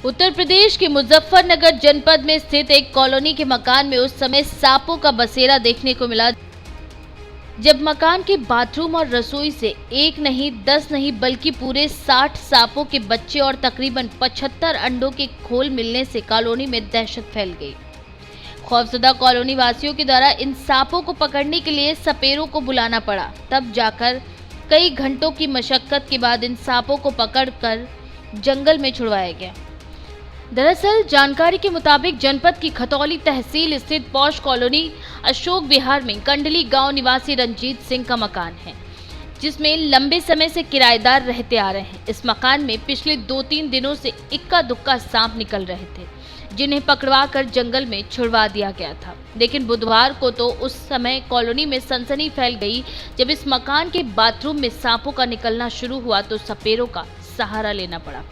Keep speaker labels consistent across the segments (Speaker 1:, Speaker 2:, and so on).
Speaker 1: उत्तर प्रदेश के मुजफ्फरनगर जनपद में स्थित एक कॉलोनी के मकान में उस समय सांपों का बसेरा देखने को मिला, जब मकान के बाथरूम और रसोई से एक नहीं 10 नहीं बल्कि पूरे 60 सांपों के बच्चे और तकरीबन 75 अंडों के खोल मिलने से कॉलोनी में दहशत फैल गई। खौफजदा कॉलोनी वासियों के द्वारा इन सांपों को पकड़ने के लिए सपेरों को बुलाना पड़ा, तब जाकर कई घंटों की मशक्कत के बाद इन सांपों को पकड़कर जंगल में छुड़वाया गया। दरअसल जानकारी के मुताबिक जनपद की खतौली तहसील स्थित पौष कॉलोनी अशोक विहार में कंडली गांव निवासी रंजीत सिंह का मकान है, जिसमें लंबे समय से किराएदार रहते आ रहे हैं। इस मकान में पिछले 2-3 दिनों से इक्का दुक्का सांप निकल रहे थे, जिन्हें पकड़वा कर जंगल में छुड़वा दिया गया था। लेकिन बुधवार को तो उस समय कॉलोनी में सनसनी फैल गई, जब इस मकान के बाथरूम में सांपों का निकलना शुरू हुआ तो सपेरों का सहारा लेना पड़ा,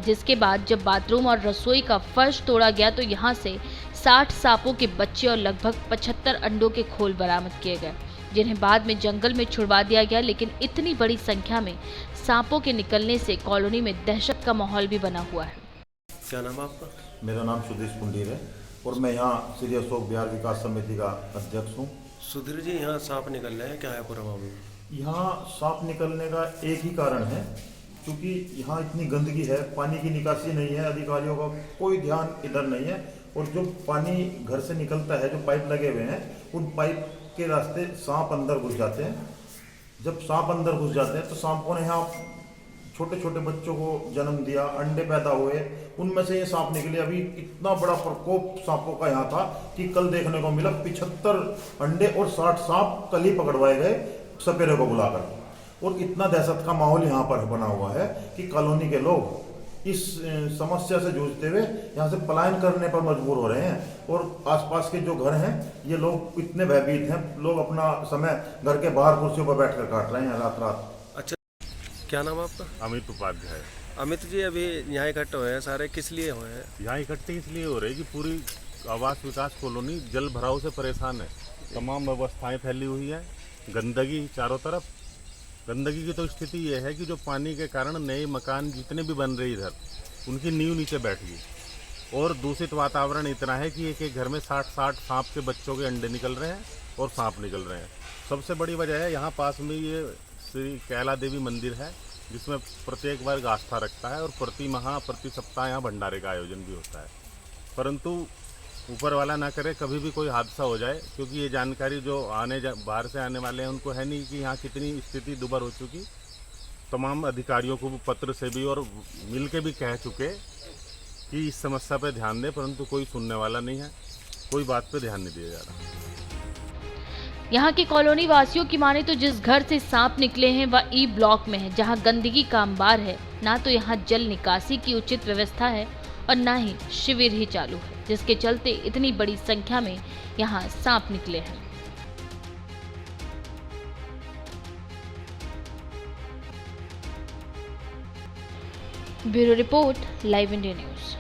Speaker 1: जिसके बाद जब बाथरूम और रसोई का फर्श तोड़ा गया तो यहां से 60 सांपों के बच्चे और लगभग 75 अंडों के खोल बरामद किए गए, जिन्हें बाद में जंगल में छुड़वा दिया गया। लेकिन इतनी बड़ी संख्या में सांपों के निकलने से कॉलोनी में दहशत का माहौल भी बना हुआ है।
Speaker 2: क्या नाम है आपका?
Speaker 3: मेरा नाम सुधीर पुंडीर है और मैं यहाँ श्री अशोक विहार विकास समिति का अध्यक्ष हूँ।
Speaker 2: सुधीर जी, यहाँ सांप निकल रहे हैं, क्या है पूरा मामला?
Speaker 3: यहाँ सांप निकलने का एक ही कारण है, क्योंकि यहाँ इतनी गंदगी है, पानी की निकासी नहीं है, अधिकारियों का कोई ध्यान इधर नहीं है। और जो पानी घर से निकलता है, जो पाइप लगे हुए हैं, उन पाइप के रास्ते सांप अंदर घुस जाते हैं। जब सांप अंदर घुस जाते हैं तो सांपों ने यहाँ छोटे छोटे बच्चों को जन्म दिया, अंडे पैदा हुए, उनमें से ये सांप निकले। अभी इतना बड़ा प्रकोप सांपों का यहाँ था कि कल देखने को मिला 75 अंडे और 60 सांप कल ही पकड़वाए गए सपेरे को बुलाकर। और इतना दहशत का माहौल यहाँ पर बना हुआ है कि कॉलोनी के लोग इस समस्या से जूझते हुए यहाँ से पलायन करने पर मजबूर हो रहे हैं। और आसपास के जो घर हैं, ये लोग इतने भयभीत हैं, लोग अपना समय घर के बाहर कुर्सियों पर बैठकर काट रहे हैं रात रात।
Speaker 2: अच्छा, क्या नाम है आपका?
Speaker 4: अमित उपाध्याय।
Speaker 2: अमित जी, अभी यहाँ इकट्ठे हुए हैं सारे, किस लिए हुए हैं?
Speaker 4: यहाँ इकट्ठे इसलिए हो रहे कि पूरी आवास विकास कॉलोनी जल भराव से परेशान है। तमाम व्यवस्थाएं फैली हुई हैं, गंदगी चारों तरफ। गंदगी की तो स्थिति ये है कि जो पानी के कारण नए मकान जितने भी बन रहे इधर, उनकी नींव नीचे बैठ गई। और दूषित वातावरण इतना है कि एक एक घर में 60 सांप के बच्चों के अंडे निकल रहे हैं और सांप निकल रहे हैं। सबसे बड़ी वजह है, यहाँ पास में ये श्री कैला देवी मंदिर है, जिसमें प्रत्येक वर्ग आस्था रखता है और प्रति सप्ताह यहाँ भंडारे का आयोजन भी होता है। परंतु ऊपर वाला ना करे कभी भी कोई हादसा हो जाए, क्योंकि ये जानकारी जो बाहर से आने वाले हैं उनको है नहीं कि यहाँ कितनी स्थिति दुभर हो चुकी। तमाम अधिकारियों को पत्र से भी और मिल के भी कह चुके कि इस समस्या पे ध्यान दें, परंतु कोई सुनने वाला नहीं है, कोई बात पे ध्यान नहीं दिया जा रहा।
Speaker 1: यहाँ के कॉलोनी वासियों की माने तो जिस घर से सांप निकले हैं वह ई ब्लॉक में है, जहाँ गंदगी का अंबार है। ना तो यहाँ जल निकासी की उचित व्यवस्था है और ना ही शिविर ही चालू है, जिसके चलते इतनी बड़ी संख्या में यहाँ सांप निकले हैं। Bureau report, live India news.